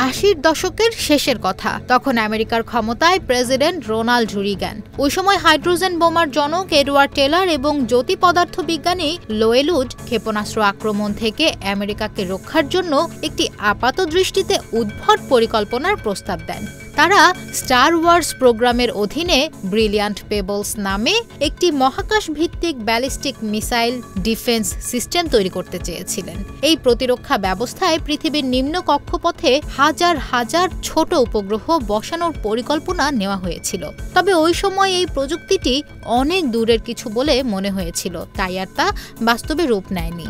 80-র দশকের শেষের কথা। তখন আমেরিকার ক্ষমতায় প্রেসিডেন্ট রোনাল্ড রিগান। ওই সময় হাইড্রোজেন বোমার জনক এডওয়ার্ড টেলর এবং জ্যোতি পদার্থবিজ্ঞানী লোয়েল উড ক্ষেপণাস্ত্র আক্রমণ থেকে আমেরিকাকে রক্ষার জন্য একটি আপাতদৃষ্টিতে উদ্ভট পরিকল্পনার প্রস্তাব দেন। তারা স্টার ওয়ার্স প্রোগ্রামের অধীনে ব্রিলিয়ান্ট পেবলস নামে একটি মহাকাশ ভিত্তিক ব্যালিস্টিক মিসাইল ডিফেন্স সিস্টেম তৈরি করতে চেয়েছিলেন। এই প্রতিরক্ষা ব্যবস্থায় পৃথিবীর নিম্ন কক্ষপথে হাজার হাজার ছোট উপগ্রহ বসানোর পরিকল্পনা নেওয়া হয়েছিল। তবে ওই সময় এই প্রযুক্তিটি অনেক দূরের কিছু বলে মনে হয়েছিল, তাই আর তা বাস্তবে রূপ নেয়নি।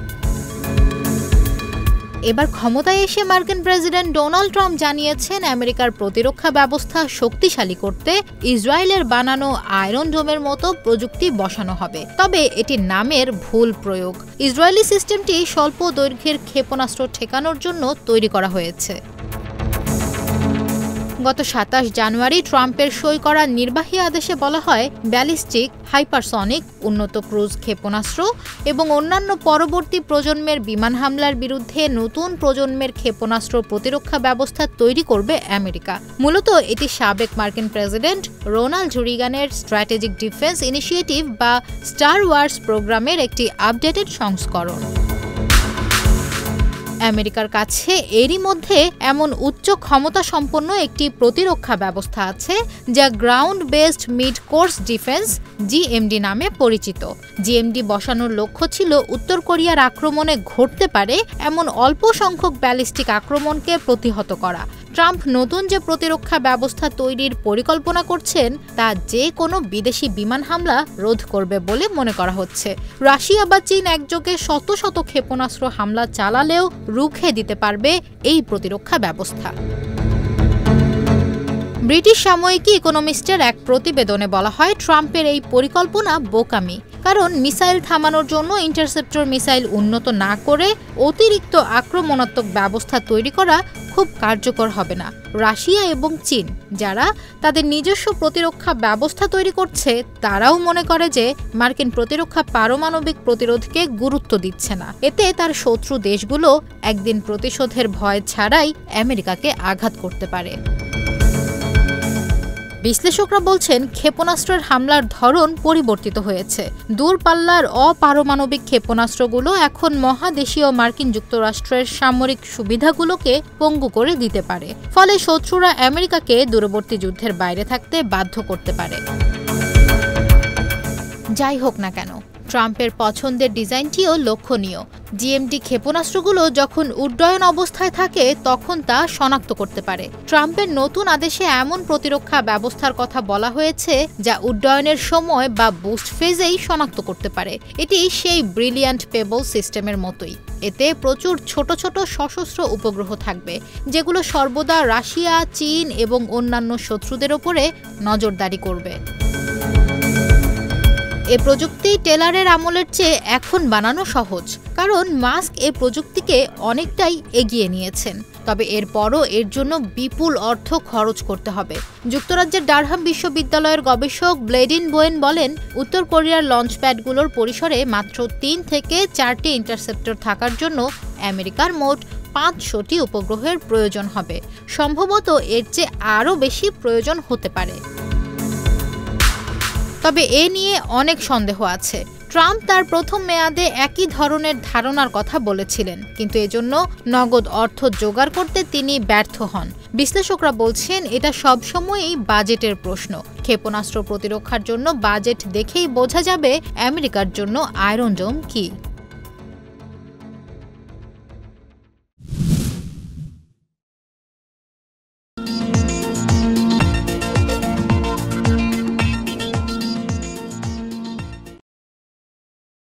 এবার ক্ষমতায় এসে মার্কিন প্রেসিডেন্ট ডোনাল্ড ট্রাম্প জানিয়েছেন আমেরিকার প্রতিরক্ষা ব্যবস্থা শক্তিশালী করতে ইসরায়েলের বানানো আয়রন ডোমের মতো প্রযুক্তি বসানো হবে। তবে এটি নামের ভুল প্রয়োগ। ইসরায়েলি সিস্টেমটি স্বল্প দৈর্ঘ্যের ক্ষেপণাস্ত্র ঠেকানোর জন্য তৈরি করা হয়েছে। গত 27 জানুয়ারি ট্রাম্পের সই করা নির্বাহী আদেশে বলা হয়, ব্যালিস্টিক, হাইপারসনিক, উন্নত ক্রুজ ক্ষেপণাস্ত্র এবং অন্যান্য পরবর্তী প্রজন্মের বিমান হামলার বিরুদ্ধে নতুন প্রজন্মের ক্ষেপণাস্ত্র প্রতিরক্ষা ব্যবস্থা তৈরি করবে আমেরিকা। মূলত এটি সাবেক মার্কিন প্রেসিডেন্ট রোনাল্ড রিগানের স্ট্র্যাটেজিক ডিফেন্স ইনিশিয়েটিভ বা স্টার ওয়ার্স প্রোগ্রামের একটি আপডেটেড সংস্করণ। আমেরিকার কাছে এরই মধ্যে এমন উচ্চ ক্ষমতা সম্পন্ন একটি প্রতিরক্ষা ব্যবস্থা আছে যা ground based mid course defence GMD নামে পরিচিত। জিএমডি বসানোর লক্ষ্য ছিল উত্তর কোরিয়ার আক্রমণে ঘটতে পারে এমন অল্প সংখ্যক ব্যালিস্টিক আক্রমণকে প্রতিহত করা। ট্রাম্প নতুন যে প্রতিরক্ষা ব্যবস্থা তৈরির পরিকল্পনা করছেন তা যে কোনো বিদেশি বিমান হামলা রোধ করবে বলে মনে করা হচ্ছে। রাশিয়া বা চীন একযোগে শত শত ক্ষেপণাস্ত্র হামলা চালালেও রুখে দিতে পারবে এই প্রতিরক্ষা ব্যবস্থা। ব্রিটিশ সাময়িকী ইকোনমিস্টের এক প্রতিবেদনে বলা হয়, ট্রাম্পের এই পরিকল্পনা বোকামি। কারণ মিসাইল থামানোর জন্য ইন্টারসেপ্টর মিসাইল উন্নত না করে অতিরিক্ত আক্রমণাত্মক ব্যবস্থা তৈরি করা খুব কার্যকর হবে না। রাশিয়া এবং চীন, যারা তাদের নিজস্ব প্রতিরক্ষা ব্যবস্থা তৈরি করছে, তারাও মনে করে যে মার্কিন প্রতিরক্ষা পারমাণবিক প্রতিরোধকে গুরুত্ব দিচ্ছে না। এতে তার শত্রু দেশগুলো একদিন প্রতিশোধের ভয় ছাড়াই আমেরিকাকে আঘাত করতে পারে। বিশ্লেষকরা বলছেন, ক্ষেপণাস্ত্রের হামলার ধরন পরিবর্তিত হয়েছে। দূরপাল্লার অপারমাণবিক ক্ষেপণাস্ত্রগুলো এখন মহাদেশীয় মার্কিন যুক্তরাষ্ট্রের সামরিক সুবিধাগুলোকে পঙ্গু করে দিতে পারে। ফলে শত্রুরা আমেরিকাকে দূরবর্তী যুদ্ধের বাইরে থাকতে বাধ্য করতে পারে। যাই হোক না কেন, ট্রাম্পের পছন্দের ডিজাইনটিও লক্ষণীয়। জিএমডি ক্ষেপণাস্ত্রগুলো যখন উড্ডয়ন অবস্থায় থাকে তখন তা শনাক্ত করতে পারে। ট্রাম্পের নতুন আদেশে এমন প্রতিরক্ষা ব্যবস্থার কথা বলা হয়েছে যা উড্ডয়নের সময় বা বুস্ট ফেজেই শনাক্ত করতে পারে। এটি সেই ব্রিলিয়ান্ট পেবল সিস্টেমের মতোই। এতে প্রচুর ছোট ছোট সশস্ত্র উপগ্রহ থাকবে, যেগুলো সর্বদা রাশিয়া, চীন এবং অন্যান্য শত্রুদের ওপরে নজরদারি করবে। এ প্রযুক্তি টেলরের আমলের চেয়ে এখন বানানো সহজ, কারণ মাস্ক এ প্রযুক্তিকে অনেকটাই এগিয়ে নিয়েছেন। তবে এরপরও এর জন্য বিপুল অর্থ খরচ করতে হবে। যুক্তরাজ্যের ডারহাম বিশ্ববিদ্যালয়ের গবেষক ব্লেডিন বোয়েন বলেন, উত্তর কোরিয়ার লঞ্চপ্যাডগুলোর পরিসরে মাত্র 3 থেকে 4টি ইন্টারসেপ্টর থাকার জন্য আমেরিকার মোট 500টি উপগ্রহের প্রয়োজন হবে। সম্ভবত এর চেয়ে আরও বেশি প্রয়োজন হতে পারে। তবে এ নিয়ে অনেক সন্দেহ আছে। ট্রাম্প তার প্রথম মেয়াদে একই ধরনের ধারণার কথা বলেছিলেন, কিন্তু এজন্য নগদ অর্থ জোগাড় করতে তিনি ব্যর্থ হন। বিশ্লেষকরা বলছেন, এটা সবসময়ই বাজেটের প্রশ্ন। ক্ষেপণাস্ত্র প্রতিরক্ষার জন্য বাজেট দেখেই বোঝা যাবে আমেরিকার জন্য আয়রন ডোম কি।